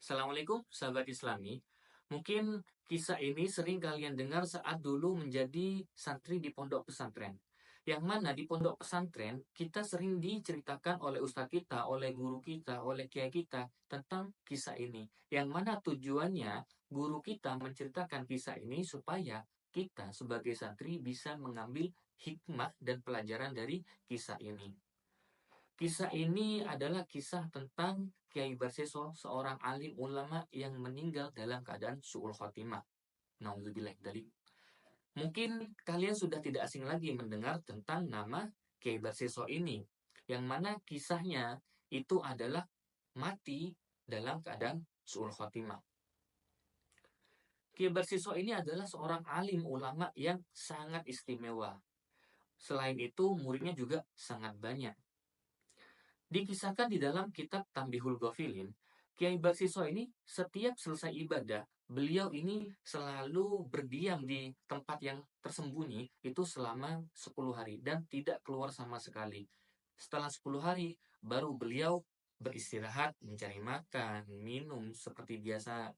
Assalamualaikum sahabat Islami. Mungkin kisah ini sering kalian dengar saat dulu menjadi santri di pondok pesantren. Yang mana di pondok pesantren kita sering diceritakan oleh ustadz kita, oleh guru kita, oleh kiai kita tentang kisah ini. Yang mana tujuannya guru kita menceritakan kisah ini supaya kita sebagai santri bisa mengambil hikmah dan pelajaran dari kisah ini. Kisah ini adalah kisah tentang Kiai Barseso, seorang alim ulama yang meninggal dalam keadaan su'ul khotimah. Nauzubillah dari. Mungkin kalian sudah tidak asing lagi mendengar tentang nama Kiai Barseso ini, yang mana kisahnya itu adalah mati dalam keadaan su'ul khotimah. Kiai Barseso ini adalah seorang alim ulama yang sangat istimewa. Selain itu, muridnya juga sangat banyak. Dikisahkan di dalam kitab Tambihul Ghafilin, Kiai Barsiso ini setiap selesai ibadah, beliau ini selalu berdiam di tempat yang tersembunyi itu selama 10 hari dan tidak keluar sama sekali. Setelah 10 hari, baru beliau beristirahat, mencari makan, minum, seperti biasa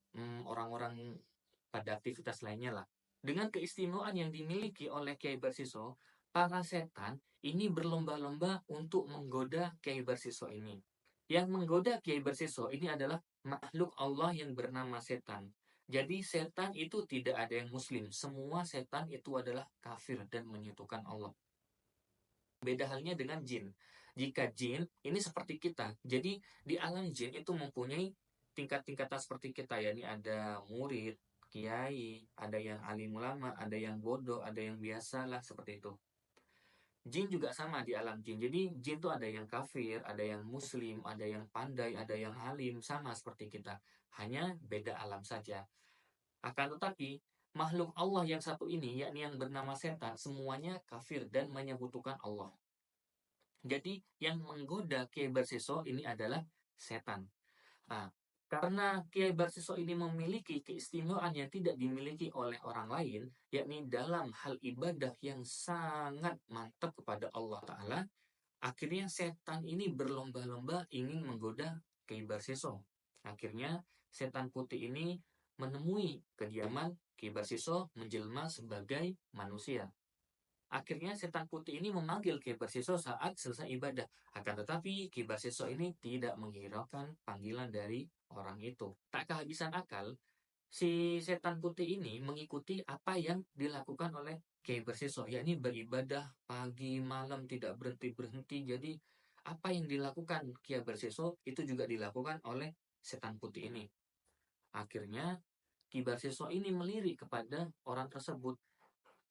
orang-orang pada aktivitas lainnya lah. Dengan keistimewaan yang dimiliki oleh Kiai Barsiso, para setan ini berlomba-lomba untuk menggoda Kiai Barsiso ini. Yang menggoda Kiai Barsiso ini adalah makhluk Allah yang bernama setan. Jadi setan itu tidak ada yang muslim. Semua setan itu adalah kafir dan menyekutukan Allah. Beda halnya dengan jin. Jika jin ini seperti kita. Jadi di alam jin itu mempunyai tingkat-tingkatan seperti kita ya. Ini ada murid, kiai, ada yang alim ulama, ada yang bodoh, ada yang biasa lah seperti itu. Jin juga sama di alam jin. Jadi jin itu ada yang kafir, ada yang muslim, ada yang pandai, ada yang alim, sama seperti kita. Hanya beda alam saja. Akan tetapi, makhluk Allah yang satu ini, yakni yang bernama setan, semuanya kafir dan menyekutukan Allah. Jadi yang menggoda Kiai Barsiso ini adalah setan. Nah, karena Kiai Barsiso ini memiliki keistimewaan yang tidak dimiliki oleh orang lain, yakni dalam hal ibadah yang sangat mantap kepada Allah Ta'ala, akhirnya setan ini berlomba-lomba ingin menggoda Kiai Barsiso. Akhirnya setan putih ini menemui kediaman Kiai Barsiso menjelma sebagai manusia. Akhirnya setan putih ini memanggil Ki Barsiso saat selesai ibadah. Akan tetapi Ki Barsiso ini tidak menghiraukan panggilan dari orang itu. Tak kehabisan akal, si setan putih ini mengikuti apa yang dilakukan oleh Ki Barsiso, yakni beribadah pagi malam tidak berhenti-berhenti. Jadi apa yang dilakukan Ki Barsiso itu juga dilakukan oleh setan putih ini. Akhirnya Ki Barsiso ini melirik kepada orang tersebut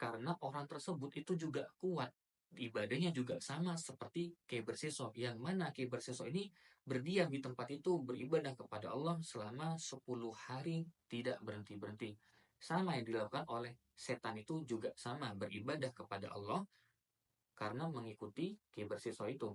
karena orang tersebut itu juga kuat. Ibadahnya juga sama seperti Kiai Barsiso, yang mana Kiai Barsiso ini berdiam di tempat itu beribadah kepada Allah selama 10 hari tidak berhenti-berhenti. Sama yang dilakukan oleh setan itu juga sama, beribadah kepada Allah karena mengikuti Kiai Barsiso itu.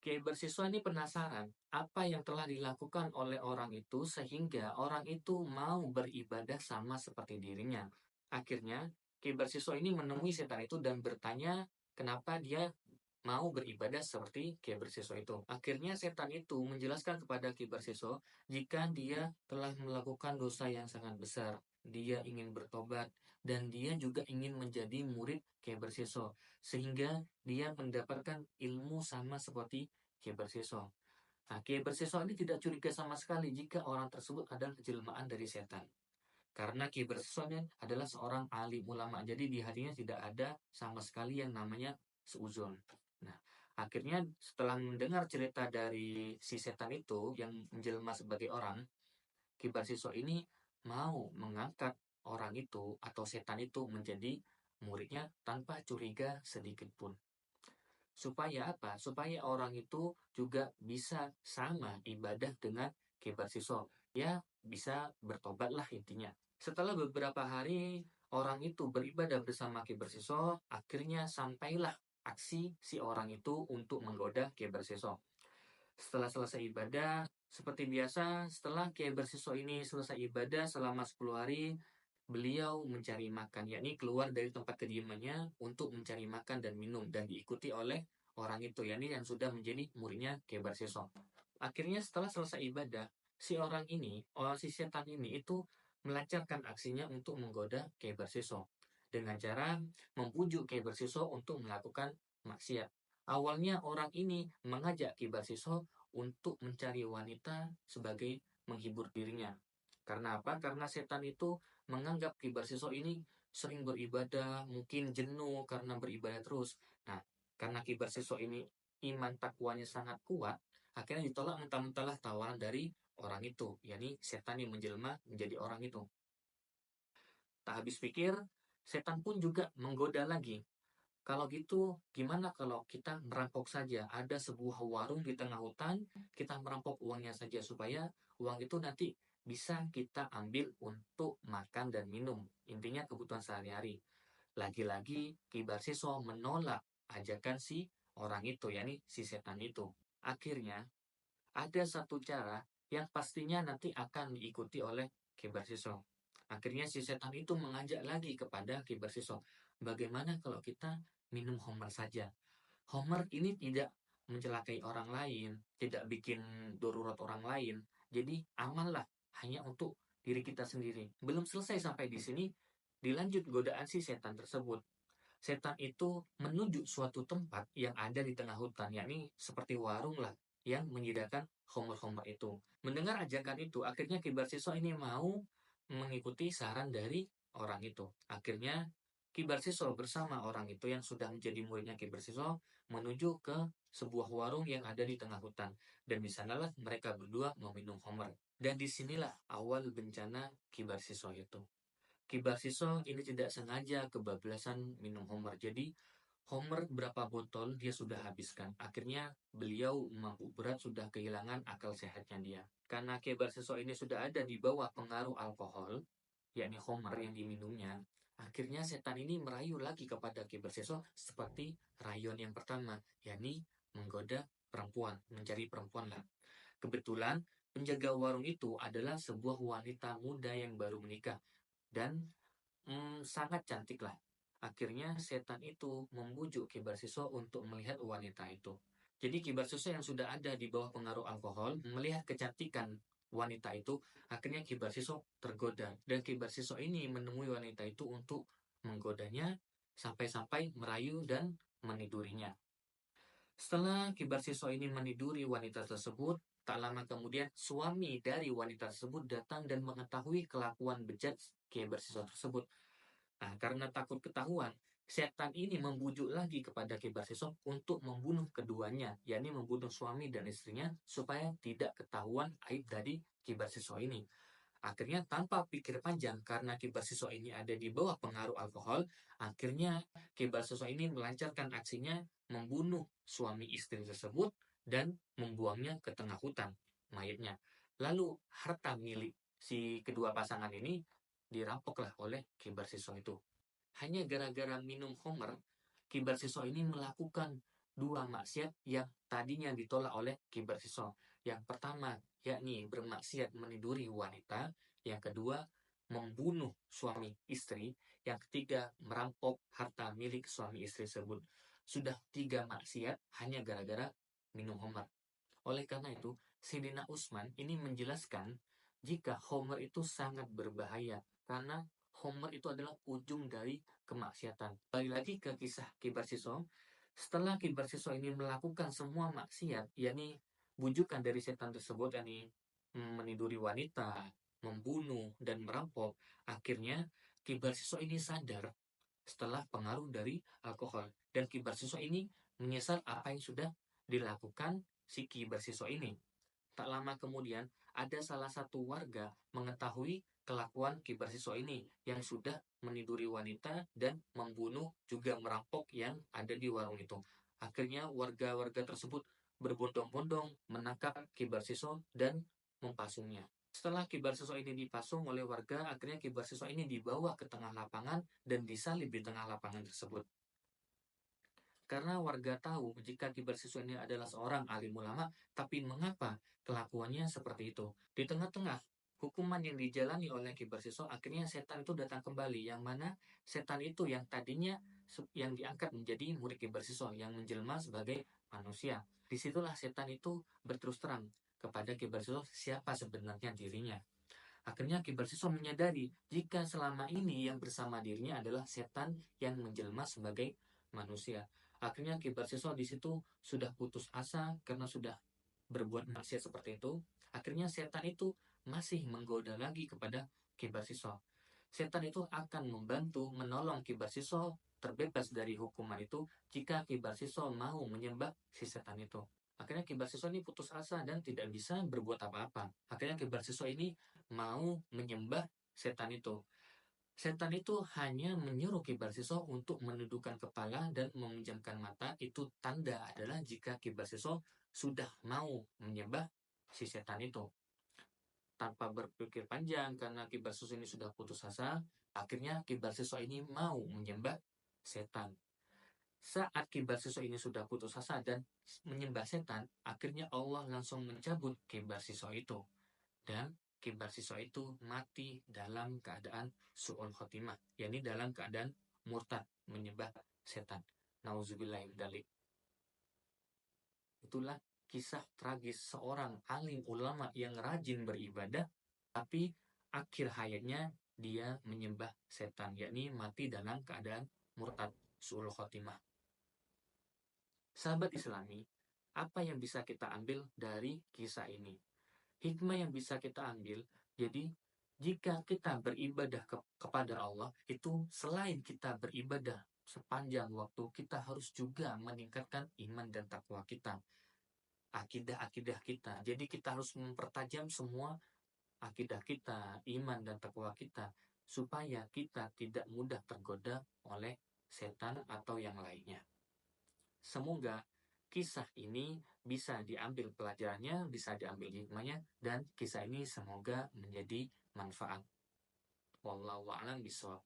Kiai Barsiso ini penasaran apa yang telah dilakukan oleh orang itu sehingga orang itu mau beribadah sama seperti dirinya. Akhirnya Kiai Barsiso ini menemui setan itu dan bertanya kenapa dia mau beribadah seperti Kiai Barsiso itu. Akhirnya setan itu menjelaskan kepada Kiai Barsiso jika dia telah melakukan dosa yang sangat besar. Dia ingin bertobat dan dia juga ingin menjadi murid Kiai Barsiso sehingga dia mendapatkan ilmu sama seperti Kiai Barsiso. Nah, Kiai Barsiso ini tidak curiga sama sekali jika orang tersebut adalah jelmaan dari setan. Karena Kiai Barsiso adalah seorang alim ulama, jadi di hatinya tidak ada sama sekali yang namanya seuzon. Nah, akhirnya setelah mendengar cerita dari si setan itu yang menjelma sebagai orang, Kiai Barsiso ini mau mengangkat orang itu atau setan itu menjadi muridnya tanpa curiga sedikit pun. Supaya apa? Supaya orang itu juga bisa sama ibadah dengan Kiai Barsiso. Ya, bisa bertobatlah intinya. Setelah beberapa hari orang itu beribadah bersama Kiai Barsiso, akhirnya sampailah aksi si orang itu untuk menggoda Kiai Barsiso. Setelah selesai ibadah, seperti biasa, setelah Kiai Barsiso ini selesai ibadah selama 10 hari, beliau mencari makan, yakni keluar dari tempat kediamannya untuk mencari makan dan minum, dan diikuti oleh orang itu, yakni yang sudah menjadi muridnya Kiai Barsiso. Akhirnya setelah selesai ibadah, si setan ini itu melancarkan aksinya untuk menggoda Kyai Barsiso dengan cara membujuk Kyai Barsiso untuk melakukan maksiat. Awalnya orang ini mengajak Kyai Barsiso untuk mencari wanita sebagai menghibur dirinya. Karena apa? Karena setan itu menganggap Kyai Barsiso ini sering beribadah, mungkin jenuh karena beribadah terus. Nah, karena Kyai Barsiso ini iman takwanya sangat kuat, akhirnya ditolak mentah-mentahlah tawaran dari orang itu, yakni setan yang menjelma menjadi orang itu. Tak habis pikir, setan pun juga menggoda lagi. Kalau gitu, gimana kalau kita merampok saja? Ada sebuah warung di tengah hutan, kita merampok uangnya saja supaya uang itu nanti bisa kita ambil untuk makan dan minum. Intinya kebutuhan sehari-hari. Lagi-lagi Ki Barsiso menolak ajakan si orang itu, yakni si setan itu. Akhirnya, ada satu cara yang pastinya nanti akan diikuti oleh Ki Barsiso. Akhirnya si setan itu mengajak lagi kepada Ki Barsiso, bagaimana kalau kita minum homer saja? Homer ini tidak mencelakai orang lain, tidak bikin darurat orang lain, jadi amanlah hanya untuk diri kita sendiri. Belum selesai sampai di sini, dilanjut godaan si setan tersebut. Setan itu menuju suatu tempat yang ada di tengah hutan, yakni seperti warung lah, yang menyediakan homer-homer itu. Mendengar ajakan itu, akhirnya Ki Barsiso ini mau mengikuti saran dari orang itu. Akhirnya Ki Barsiso bersama orang itu yang sudah menjadi muridnya Ki Barsiso menuju ke sebuah warung yang ada di tengah hutan. Dan di sanalah mereka berdua meminum homer. Dan disinilah awal bencana Ki Barsiso itu. Ki Barsiso ini tidak sengaja kebablasan minum homer. Jadi homer berapa botol dia sudah habiskan. Akhirnya beliau mabuk berat, sudah kehilangan akal sehatnya dia. Karena Ki Barsiso ini sudah ada di bawah pengaruh alkohol, yakni homer yang diminumnya, akhirnya setan ini merayu lagi kepada Ki Barsiso seperti rayuan yang pertama, yakni menggoda perempuan, mencari perempuan lah. Kebetulan penjaga warung itu adalah sebuah wanita muda yang baru menikah dan sangat cantik lah. Akhirnya setan itu membujuk Ki Barsiso untuk melihat wanita itu. Jadi Ki Barsiso yang sudah ada di bawah pengaruh alkohol melihat kecantikan wanita itu, akhirnya Ki Barsiso tergoda dan Ki Barsiso ini menemui wanita itu untuk menggodanya sampai-sampai merayu dan menidurinya. Setelah Ki Barsiso ini meniduri wanita tersebut, tak lama kemudian suami dari wanita tersebut datang dan mengetahui kelakuan bejat Ki Barsiso tersebut. Nah, karena takut ketahuan, setan ini membujuk lagi kepada Ki Barsiso untuk membunuh keduanya, yakni membunuh suami dan istrinya supaya tidak ketahuan aib dari Ki Barsiso ini. Akhirnya tanpa pikir panjang, karena Ki Barsiso ini ada di bawah pengaruh alkohol, akhirnya Ki Barsiso ini melancarkan aksinya membunuh suami istri tersebut dan membuangnya ke tengah hutan, mayatnya. Lalu harta milik si kedua pasangan ini dirampoklah oleh Ki Barsiso itu. Hanya gara-gara minum homer, Ki Barsiso ini melakukan dua maksiat yang tadinya ditolak oleh Ki Barsiso. Yang pertama, yakni bermaksiat meniduri wanita. Yang kedua, membunuh suami istri. Yang ketiga, merampok harta milik suami istri tersebut. Sudah 3 maksiat hanya gara-gara minum homer. Oleh karena itu, Sayyidina Utsman ini menjelaskan jika homer itu sangat berbahaya karena homer itu adalah ujung dari kemaksiatan. Balik lagi ke kisah Ki Barsiso. Setelah Ki Barsiso ini melakukan semua maksiat, yakni bujukan dari setan tersebut, yakni meniduri wanita, membunuh, dan merampok, akhirnya Ki Barsiso ini sadar setelah pengaruh dari alkohol. Dan Ki Barsiso ini menyesal apa yang sudah dilakukan si Ki Barsiso ini. Tak lama kemudian, ada salah satu warga mengetahui kelakuan Ki Barsiso ini yang sudah meniduri wanita dan membunuh juga merampok yang ada di warung itu. Akhirnya warga-warga tersebut berbondong-bondong menangkap Ki Barsiso dan mempasungnya. Setelah Ki Barsiso ini dipasung oleh warga, akhirnya Ki Barsiso ini dibawa ke tengah lapangan dan disalib di tengah lapangan tersebut. Karena warga tahu jika Ki Barsiso ini adalah seorang alim ulama, tapi mengapa kelakuannya seperti itu? Di tengah-tengah hukuman yang dijalani oleh Ki Barsiso, akhirnya setan itu datang kembali, yang mana setan itu yang tadinya yang diangkat menjadi murid Ki Barsiso, yang menjelma sebagai manusia. Disitulah setan itu berterus terang kepada kibar siswa siapa sebenarnya dirinya. Akhirnya kibar siswa menyadari jika selama ini yang bersama dirinya adalah setan yang menjelma sebagai manusia. Akhirnya kibar siswa di situ sudah putus asa karena sudah berbuat maksiat seperti itu. Akhirnya setan itu masih menggoda lagi kepada kibar siswa. Setan itu akan membantu menolong kibar siswa terbebas dari hukuman itu jika kibar siswa mau menyembah si setan itu. Akhirnya kibar siswa ini putus asa dan tidak bisa berbuat apa-apa. Akhirnya kibar siswa ini mau menyembah setan itu. Setan itu hanya menyuruh kibar siswa untuk menundukkan kepala dan memejamkan mata. Itu tanda adalah jika kibar siswa sudah mau menyembah si setan itu. Tanpa berpikir panjang, karena kibar siswa ini sudah putus asa, akhirnya kibar siswa ini mau menyembah setan. Saat kibar siswa ini sudah putus asa dan menyembah setan, akhirnya Allah langsung mencabut kibar siswa itu. Dan kibar siswa itu mati dalam keadaan su'ul khotimah, yakni dalam keadaan murtad, menyembah setan. Nauzubillah min dzalik. Itulah kisah tragis seorang alim ulama yang rajin beribadah, tapi akhir hayatnya dia menyembah setan, yakni mati dalam keadaan murtad, su'ul khotimah. Sahabat Islami, apa yang bisa kita ambil dari kisah ini? Hikmah yang bisa kita ambil, jadi jika kita beribadah kepada Allah, itu selain kita beribadah sepanjang waktu, kita harus juga meningkatkan iman dan takwa kita, akidah-akidah kita. Jadi kita harus mempertajam semua akidah kita, iman dan takwa kita, supaya kita tidak mudah tergoda oleh setan atau yang lainnya. Semoga kisah ini bisa diambil pelajarannya, bisa diambil hikmahnya, dan kisah ini semoga menjadi manfaat. Wallahu a'lam bishawab.